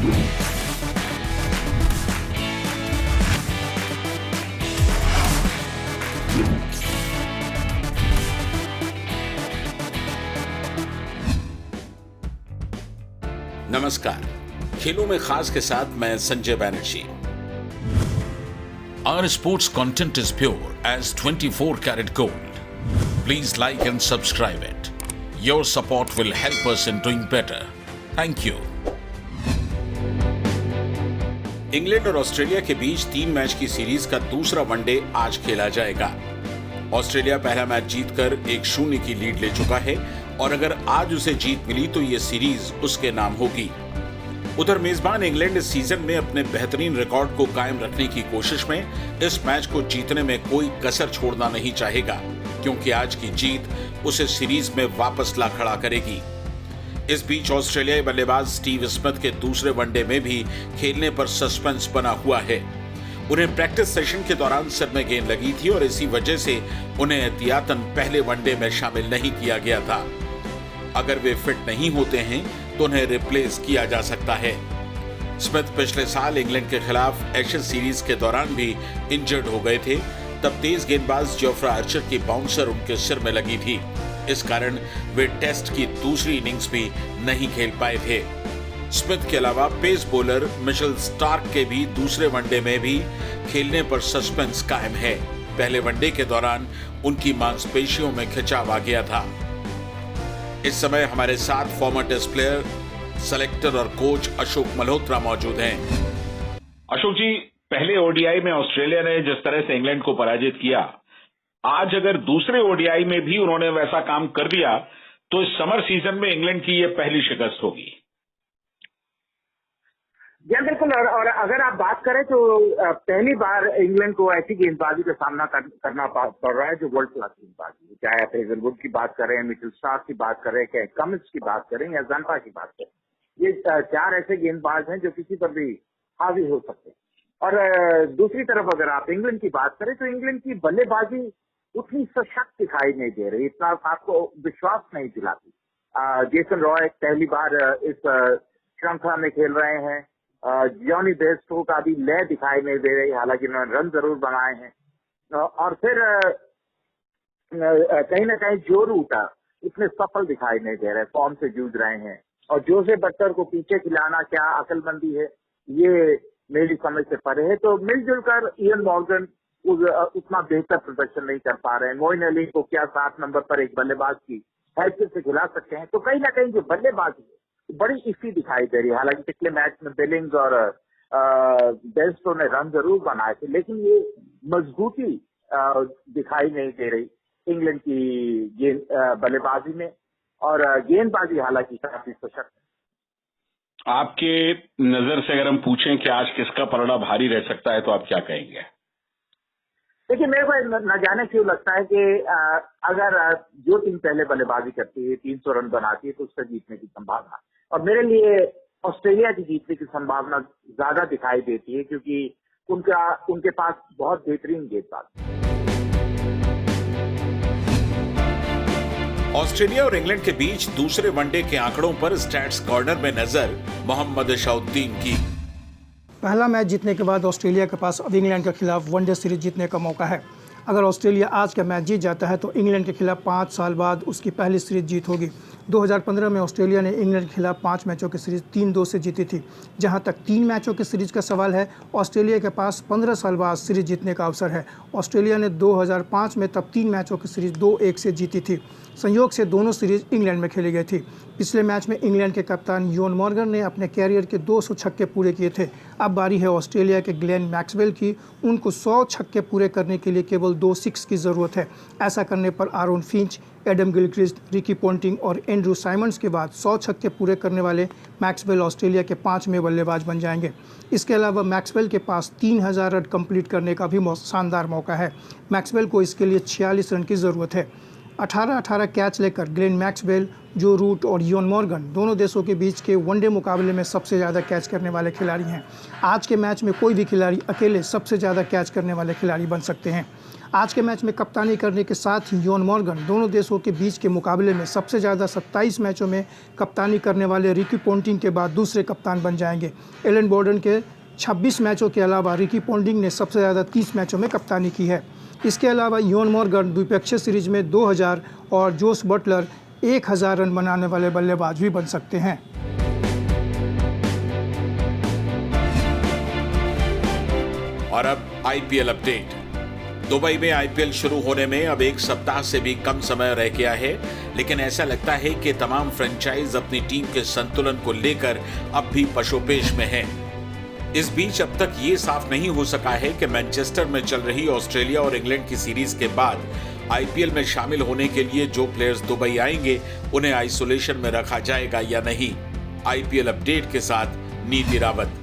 नमस्कार, खेलों में खास के साथ मैं Sanjay Banerjee. Our sports content is pure as 24 karat gold. Please like and subscribe it. Your support will help us in doing better. Thank you. England और ऑस्ट्रेलिया के बीच 3 मैच की सीरीज का दूसरा वनडे आज खेला जाएगा। ऑस्ट्रेलिया पहला मैच जीतकर 1-0 की लीड ले चुका है और अगर आज उसे जीत मिली तो ये सीरीज उसके नाम होगी। उधर मेजबान इंग्लैंड इस सीजन में अपने बेहतरीन रिकॉर्ड को कायम रखने की कोशिश में इस मैच को जीतने में कोई कसर छोड़ना नहीं चाहेगा, क्योंकि आज की जीत उसे सीरीज में वापस ला खड़ा करेगी। इस बीच ऑस्ट्रेलियाई बल्लेबाज स्टीव स्मिथ के दूसरे वनडे में भी खेलने पर सस्पेंस बना हुआ है। उन्हें प्रैक्टिस सेशन के दौरान सिर में गेंद लगी थी और इसी वजह से उन्हें एहतियातन पहले वनडे में शामिल नहीं किया गया था। अगर वे फिट नहीं होते हैं तो उन्हें रिप्लेस किया जा सकता है। स्मिथ पिछले साल इंग्लैंड के खिलाफ एशेज सीरीज के दौरान भी इंजर्ड हो गए थे। तब तेज गेंदबाज जोफ्रा आर्चर की बाउंसर उनके सिर में लगी थी। इस कारण वे टेस्ट की दूसरी इनिंग्स भी नहीं खेल पाए थे। स्मिथ के अलावा पेस बॉलर मिचेल स्टार्क के भी दूसरे वनडे में भी खेलने पर सस्पेंस कायम है। पहले वनडे के दौरान उनकी मांसपेशियों में खिंचाव आ गया था। इस समय हमारे साथ फॉर्मर टेस्ट प्लेयर, सेलेक्टर और कोच अशोक मल्होत्रा मौजूद हैं। अशोक जी, पहले ओडीआई में ऑस्ट्रेलिया ने जिस तरह से इंग्लैंड को पराजित किया, आज अगर दूसरे ओडीआई में भी उन्होंने वैसा काम कर दिया तो इस समर सीजन में इंग्लैंड की यह पहली शिकस्त होगी। जी बिल्कुल, और अगर आप बात करें तो पहली बार इंग्लैंड को ऐसी गेंदबाजी का सामना करना पड़ रहा है जो वर्ल्ड क्लास गेंदबाजी, चाहे आप हेजलवुड की बात करें, मिचेल स्टार्क की बात करें, चाहे कमिंस की बात करें या जानता की बात करें। ये 4 ऐसे गेंदबाज हैं जो किसी पर भी हावी हो सकते हैं। और दूसरी तरफ अगर आप इंग्लैंड की बात करें तो इंग्लैंड की बल्लेबाजी उतनी सशक्त दिखाई नहीं दे रही, इतना आपको विश्वास नहीं दिलाती। जेसन रॉय पहली बार इस श्रृंखला में खेल रहे हैं। जॉनी बेयरस्टो का भी लय दिखाई नहीं दे रही, हालांकि उन्होंने रन जरूर बनाए हैं। और फिर कहीं ना कहीं जो रूटा इतने सफल दिखाई नहीं दे रहे, फॉर्म से जूझ रहे हैं। और जोसे बटलर को पीछे खिलाना क्या अकलमंदी है, ये मेरी समझ से परे है। तो मिलजुल कर इयन मॉर्गन उतना बेहतर प्रदर्शन नहीं कर पा रहे हैं। मोइन अली को क्या 7 नंबर पर एक बल्लेबाज की हैसियत से खिला सकते हैं। तो कहीं ना कहीं जो बल्लेबाजी है बड़ी इसी दिखाई दे रही है। हालांकि पिछले मैच में बिलिंग्स और बेयरस्टो ने रन जरूर बनाए थे, लेकिन ये मजबूती दिखाई नहीं दे रही इंग्लैंड की बल्लेबाजी में। और गेंदबाजी हालांकि काफी सशक्त है। आपके नजर से अगर हम पूछें कि आज किसका पलड़ा भारी रह सकता है तो आप क्या कहेंगे? देखिए, मेरे को न जाने क्यों लगता है कि अगर जो टीम पहले बल्लेबाजी करती है 300 रन बनाती है तो उससे जीतने की संभावना, और मेरे लिए ऑस्ट्रेलिया की जीतने की संभावना ज्यादा दिखाई देती है, क्योंकि उनके पास बहुत बेहतरीन गेंदबाज। ऑस्ट्रेलिया और इंग्लैंड के बीच दूसरे वनडे के आंकड़ों पर स्टैट्स कॉर्नर में नजर मोहम्मद शहाउद्दीन की। पहला मैच जीतने के बाद ऑस्ट्रेलिया के पास अब इंग्लैंड के खिलाफ वनडे सीरीज जीतने का मौका है। अगर ऑस्ट्रेलिया आज का मैच जीत जाता है तो इंग्लैंड के खिलाफ 5 साल बाद उसकी पहली सीरीज जीत होगी। 2015 में ऑस्ट्रेलिया ने इंग्लैंड के खिलाफ 5 मैचों की सीरीज 3-2 से जीती थी। जहां तक 3 मैचों की सीरीज का सवाल है, ऑस्ट्रेलिया के पास 15 साल बाद सीरीज जीतने का अवसर है। ऑस्ट्रेलिया ने 2005 में तब 3 मैचों की सीरीज 2-1 से जीती थी। संयोग से दोनों सीरीज इंग्लैंड में खेली गई थी। पिछले मैच में इंग्लैंड के कप्तान इयन मॉर्गन ने अपने कैरियर के 200 छक्के पूरे किए थे। अब बारी है ऑस्ट्रेलिया के ग्लेन मैक्सवेल की। उनको 100 छक्के पूरे करने के लिए केवल 2 सिक्स की ज़रूरत है। ऐसा करने पर Aaron Finch, Adam Gilchrist, Ricky Ponting और एंड्रू साइमंड्स के बाद 100 छक्के पूरे करने वाले मैक्सवेल ऑस्ट्रेलिया के 5वें बल्लेबाज बन जाएंगे। इसके अलावा मैक्सवेल के पास 3000 रन कंप्लीट करने का भी शानदार मौका है। मैक्सवेल को इसके लिए 46 रन की ज़रूरत है। 18-18 कैच लेकर ग्लेन मैक्सवेल जो रूट और इयोन मॉर्गन दोनों देशों के बीच के वनडे मुकाबले में सबसे ज़्यादा कैच करने वाले खिलाड़ी हैं। आज के मैच में कोई भी खिलाड़ी अकेले सबसे ज़्यादा कैच करने वाले खिलाड़ी बन सकते हैं। आज के मैच में कप्तानी करने के साथ ही इयोन मॉर्गन दोनों देशों के बीच के मुकाबले में सबसे ज़्यादा 27 मैचों में कप्तानी करने वाले रिकी पोंटिंग के बाद दूसरे कप्तान बन जाएंगे। एलन बोर्डन के 26 मैचों के अलावा रिकी पोंटिंग ने सबसे ज़्यादा 30 मैचों में कप्तानी की है। इसके अलावा इयोन मॉर्गन द्विपक्षीय सीरीज में 2000 और जोस बटलर 1000 रन बनाने वाले बल्लेबाज भी बन सकते हैं। और अब आईपीएल अपडेट। दुबई में आईपीएल शुरू होने में अब एक सप्ताह से भी कम समय रह गया है, लेकिन ऐसा लगता है कि तमाम फ्रेंचाइज अपनी टीम के संतुलन को लेकर अब भी पशोपेश में हैं। इस बीच अब तक ये साफ नहीं हो सका है कि मैनचेस्टर में चल रही ऑस्ट्रेलिया और इंग्लैंड की सीरीज के बाद आईपीएल में शामिल होने के लिए जो प्लेयर्स दुबई आएंगे उन्हें आइसोलेशन में रखा जाएगा या नहीं। आईपीएल अपडेट के साथ नीति रावत।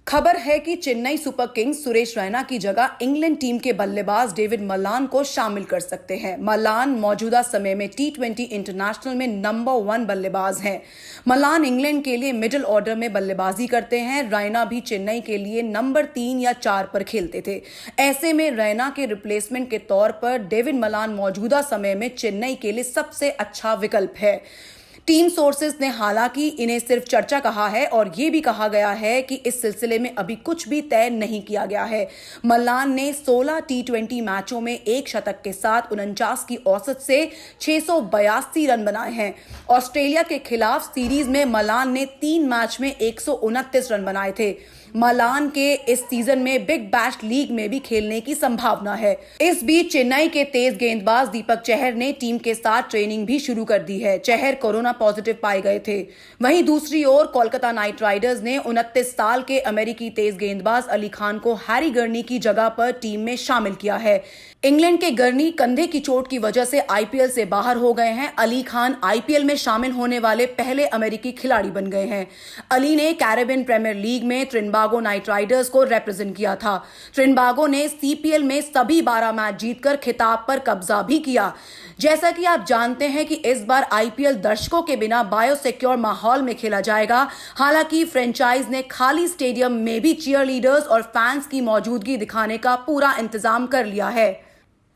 खबर है कि चेन्नई सुपर किंग्स सुरेश रैना की जगह इंग्लैंड टीम के बल्लेबाज डेविड मलान को शामिल कर सकते हैं। मलान मौजूदा समय में T20 इंटरनेशनल में नंबर 1 बल्लेबाज हैं। मलान इंग्लैंड के लिए मिडिल ऑर्डर में बल्लेबाजी करते हैं। रैना भी चेन्नई के लिए नंबर 3 या 4 पर खेलते थे। ऐसे में रैना के रिप्लेसमेंट के तौर पर डेविड मलान मौजूदा समय में चेन्नई के लिए सबसे अच्छा विकल्प है। टीम सोर्सेज ने हालांकि इन्हें सिर्फ चर्चा कहा है और ये भी कहा गया है कि इस सिलसिले में अभी कुछ भी तय नहीं किया गया है। मलान ने 16 T20 मैचों में 1 शतक के साथ 49 की औसत से 682 रन बनाए हैं। ऑस्ट्रेलिया के खिलाफ सीरीज में मलान ने 3 मैच में 129 रन बनाए थे। मलान के इस सीजन में बिग बैश लीग में भी खेलने की संभावना है। इस बीच चेन्नई के तेज गेंदबाज दीपक चहर ने टीम के साथ ट्रेनिंग भी शुरू कर दी है। चहर कोरोना पॉजिटिव पाए गए थे। वहीं दूसरी ओर कोलकाता नाइट राइडर्स ने 29 साल के अमेरिकी तेज गेंदबाज अली खान को हैरी गर्नी की जगह पर टीम में शामिल किया है। इंग्लैंड के गर्नी कंधे की चोट की वजह से आईपीएल से बाहर हो गए हैं। अली खान आईपीएल में शामिल होने वाले पहले अमेरिकी खिलाड़ी बन गए हैं। अली ने कैरेबियन प्रीमियर लीग में ट्रिनबागो नाइट राइडर्स को रिप्रेजेंट किया था। ट्रिनबागो ने सीपीएल में सभी 12 मैच जीतकर खिताब पर कब्जा भी किया। जैसा कि आप जानते हैं कि इस बार आईपीएल दर्शकों के बिना बायोसिक्योर माहौल में खेला जाएगा। हालांकि फ्रेंचाइज ने खाली स्टेडियम में भी चीयर लीडर्स और फैंस की मौजूदगी दिखाने का पूरा इंतजाम कर लिया है।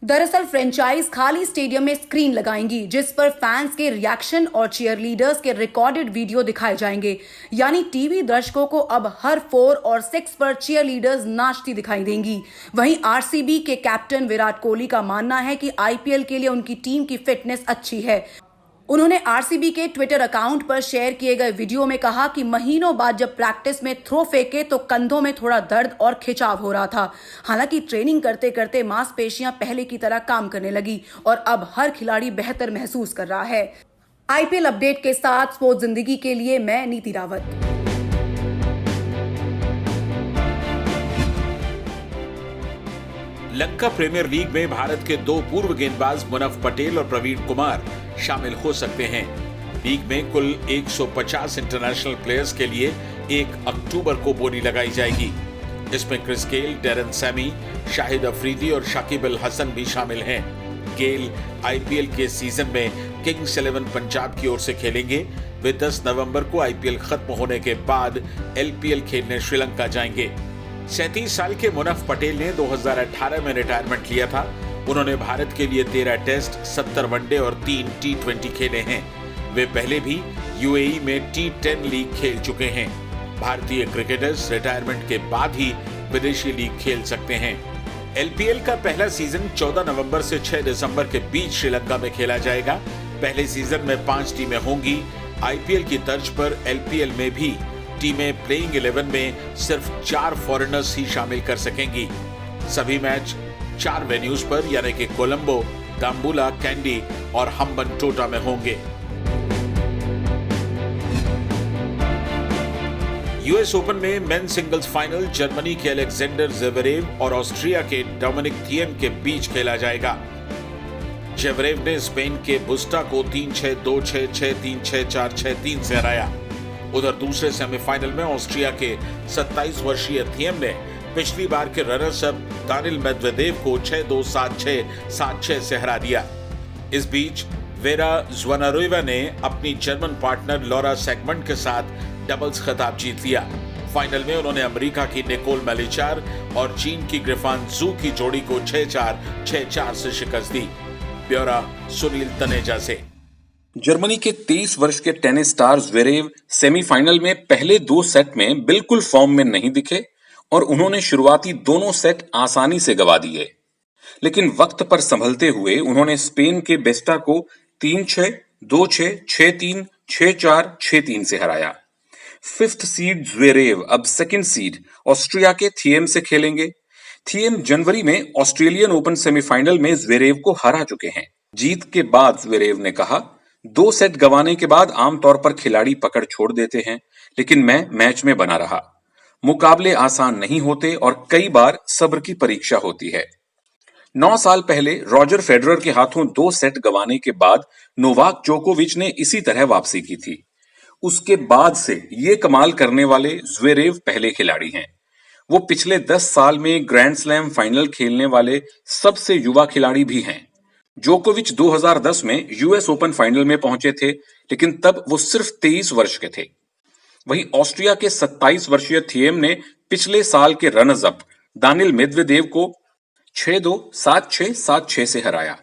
दरअसल फ्रेंचाइज खाली स्टेडियम में स्क्रीन लगाएंगी जिस पर फैंस के रिएक्शन और चीयर लीडर्स के रिकॉर्डेड वीडियो दिखाए जाएंगे। यानी टीवी दर्शकों को अब हर 4 और 6 पर चीयर लीडर्स नाचती दिखाई देंगी। वहीं आरसीबी के कैप्टन विराट कोहली का मानना है कि आईपीएल के लिए उनकी टीम की फिटनेस अच्छी है। उन्होंने आरसीबी के ट्विटर अकाउंट पर शेयर किए गए वीडियो में कहा कि महीनों बाद जब प्रैक्टिस में थ्रो फेंके तो कंधों में थोड़ा दर्द और खिंचाव हो रहा था। हालांकि ट्रेनिंग करते करते मांसपेशियां पहले की तरह काम करने लगी और अब हर खिलाड़ी बेहतर महसूस कर रहा है। आईपीएल अपडेट के साथ स्पोर्ट्स जिंदगी के लिए मैं नीति रावत। लंका प्रीमियर लीग में भारत के 2 पूर्व गेंदबाज मुनफ पटेल और प्रवीण कुमार शामिल हो सकते हैं। लीग में कुल 150 इंटरनेशनल प्लेयर्स के लिए 1 अक्टूबर को बोली लगाई जाएगी। इसमें Chris Gayle, Darren Sammy, Shahid Afridi और शाकिब अल हसन भी शामिल हैं। गेल आईपीएल के सीजन में किंग्स 11 पंजाब की ओर से खेलेंगे। वे 10 नवंबर को आईपीएल खत्म होने के बाद एलपीएल खेलने श्रीलंका जाएंगे। 37 साल के मुनफ पटेल ने 2018 में रिटायरमेंट लिया था। उन्होंने भारत के लिए 13 टेस्ट, 70 वनडे और 3 T20 खेले हैं। वे पहले भी यूएई में T10 लीग खेल चुके हैं। भारतीय क्रिकेटर्स रिटायरमेंट के बाद ही विदेशी लीग खेल सकते हैं। एलपीएल का पहला सीजन 14 नवंबर से 6 दिसंबर के बीच श्रीलंका में खेला जाएगा। पहले सीजन में 5 टीमें होंगी। आईपीएल की तर्ज पर एलपीएल में भी टीमें प्लेइंग 11 में सिर्फ 4 फॉरेनर्स ही शामिल कर सकेंगी। सभी मैच 4 वेन्यूज पर यानी कि कोलंबो, दाम्बुला, कैंडी और हम्बनटोटा में होंगे। यूएस ओपन में मेन सिंगल्स फाइनल जर्मनी के अलेक्जेंडर ज़वेरेव और ऑस्ट्रिया के डोमिनिक थिएम के बीच खेला जाएगा। ज़वेरेव ने स्पेन के बुस्टा को 3-6, 2-6, 6-3, 6-4, 6-3 से हराया। उधर दूसरे सेमीफाइनल में ऑस्ट्रिया के 27 वर्षीय थिएम ने पिछली बार के रनर्स अप दानिल मेदवेदेव को 6-2, 7-6, 7-6 से हरा दिया। इस बीच वेरा ज़्वानारोवा ने अपनी जर्मन पार्टनर लॉरा सेगमेंट के साथ डबल्स खिताब जीत लिया। फाइनल में उन्होंने अमेरिका की निकोल मेलिचार और चीन की ग्रिफान जू की जोड़ी को 6-4, 6-4 से शिकस्त दी। ब्यौरा सुनील तनेजा से। जर्मनी के 23 वर्ष के टेनिस स्टार ज़्वेरेव सेमीफाइनल में पहले 2 सेट में बिल्कुल फॉर्म में नहीं दिखे और उन्होंने शुरुआती दोनों सेट आसानी से गंवा दिए, लेकिन वक्त पर संभलते हुए उन्होंने स्पेन के बेस्टा को 3-6, 2-6, 6-3, 6-4, 6-3 से हराया। 5th सीड ज़्वेरेव अब 2nd सीड ऑस्ट्रिया के थिएम से खेलेंगे। थिएम जनवरी में ऑस्ट्रेलियन ओपन सेमीफाइनल में ज़्वेरेव को हरा चुके हैं। जीत के बाद ज़्वेरेव ने कहा, 2 सेट गंवाने के बाद आमतौर पर खिलाड़ी पकड़ छोड़ देते हैं, लेकिन मैं मैच में बना रहा। मुकाबले आसान नहीं होते और कई बार सब्र की परीक्षा होती है। 9 साल पहले रॉजर फेडरर के हाथों 2 सेट गंवाने के बाद नोवाक जोकोविच ने इसी तरह वापसी की थी। उसके बाद से ये कमाल करने वाले ज़्वेरेव पहले खिलाड़ी हैं। वो पिछले 10 साल में ग्रैंड स्लैम फाइनल खेलने वाले सबसे युवा खिलाड़ी भी हैं। जोकोविच 2010 में यूएस ओपन फाइनल में पहुंचे थे, लेकिन तब वो सिर्फ 23 वर्ष के थे। वहीं ऑस्ट्रिया के 27 वर्षीय थिएम ने पिछले साल के रनर्स अप दानिल मेदवेदेव को 6-2, 7-6, 7-6 से हराया।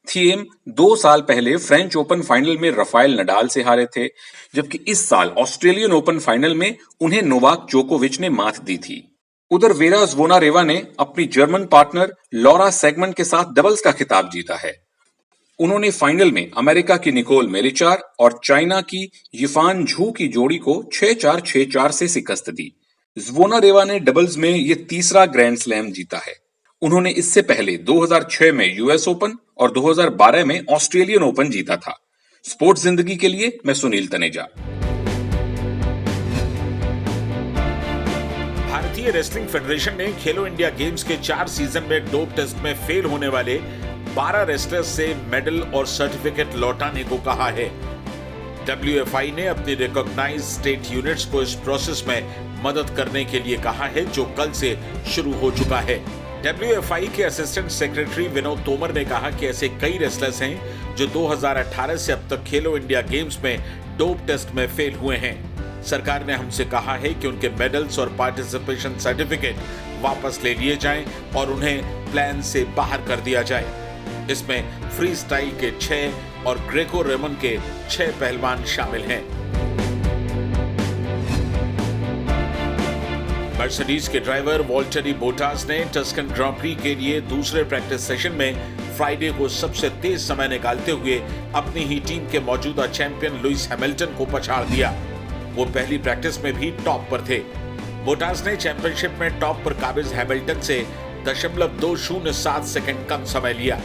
थिएम 2 साल पहले फ्रेंच ओपन फाइनल में राफेल नडाल से हारे थे, जबकि इस साल ऑस्ट्रेलियन ओपन फाइनल में उन्हें नोवाक जोकोविच ने मात दी थी। उधर वेरा ज़्वानारोवा ने अपनी जर्मन पार्टनर लॉरा सेगमेंट के साथ डबल्स का खिताब जीता है। उन्होंने फाइनल में अमेरिका की निकोल मेलिचार और चाइना की यिफान झू की जोड़ी को 6-4, 6-4 से शिकस्त दी। ज़्वानारोवा ने डबल्स में ये तीसरा ग्रैंड स्लैम जीता है। उन्होंने इससे पहले 2006 में यूएस ओपन और 2012 में ऑस्ट्रेलियन ओपन जीता था। स्पोर्ट्स जिंदगी के लिए मैं सुनील तनेजा। भारतीय रेसलिंग फेडरेशन ने खेलो इंडिया गेम्स के 4 सीजन में डोप टेस्ट में फेल होने वाले 12 रेसलर्स से मेडल और सर्टिफिकेट लौटाने को कहा है। WFI ने अपनी रिकॉग्नाइज्ड स्टेट यूनिट्स को इस प्रोसेस में मदद करने के लिए कहा है, जो कल से शुरू हो चुका है। WFI के असिस्टेंट सेक्रेटरी विनोद तोमर ने कहा कि ऐसे कई रेसलर्स हैं जो 2018 से अब तक खेलो इंडिया गेम्स में डोप टेस्ट में फेल हुए हैं। सरकार ने हमसे कहा है कि उनके मेडल्स और पार्टिसिपेशन सर्टिफिकेट वापस ले लिए जाएं और उन्हें प्लान से बाहर कर दिया जाए। इसमें फ्री स्टाइल के 6 और ग्रेको रोमन के 6 पहलवान शामिल हैं। मर्सिडीज के ड्राइवर वॉल्टेरी बोटास ने टस्कन ग्रां प्री के लिए दूसरे प्रैक्टिस सेशन में फ्राइडे को सबसे तेज समय निकालते हुए अपनी ही टीम के मौजूदा चैंपियन लुइस हैमिल्टन को पछाड़ दिया। वो पहली प्रैक्टिस में भी टॉप पर थे। बोटास ने चैंपियनशिप में टॉप पर काबिज हैमिल्टन से 0.207 सेकंड कम समय लिया।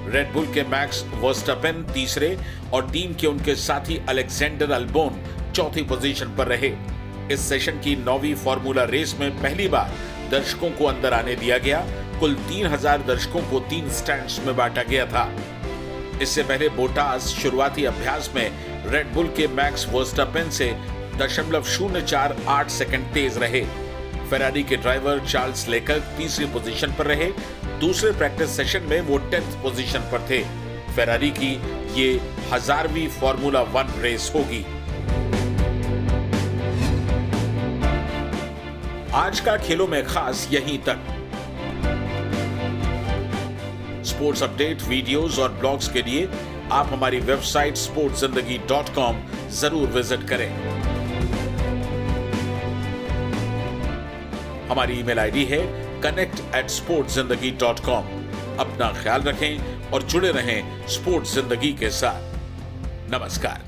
रेडबुल के मैक्स वर्स्टपेन तीसरे और टीम के उनके साथी अलेक्जेंडर अल्बोन चौथी पोजीशन पर रहे। इस सेशन की 9वीं फार्मूला रेस में पहली बार दर्शकों को अंदर आने दिया गया। कुल 3000 दर्शकों को 3 स्टैंड्स में बांटा गया था। इससे पहले बोटास शुरुआती अभ्यास में रेडबुल के मैक्स वर्स्टपेन से 0.048 सेकंड तेज रहे। फेरारी के ड्राइवर चार्ल्स लेकर्क तीसरी पोजीशन पर रहे। दूसरे प्रैक्टिस सेशन में वो 10th पोजीशन पर थे। फेरारी की ये 1000वीं फार्मूला 1 रेस होगी। आज का खेलों में खास यहीं तक। स्पोर्ट्स अपडेट, वीडियोस और ब्लॉग्स के लिए आप हमारी वेबसाइट sportszindagi.com जरूर विजिट करें। हमारी ईमेल आईडी है connect@sportszindagi.com। अपना ख्याल रखें और जुड़े रहें स्पोर्ट्स जिंदगी के साथ। नमस्कार।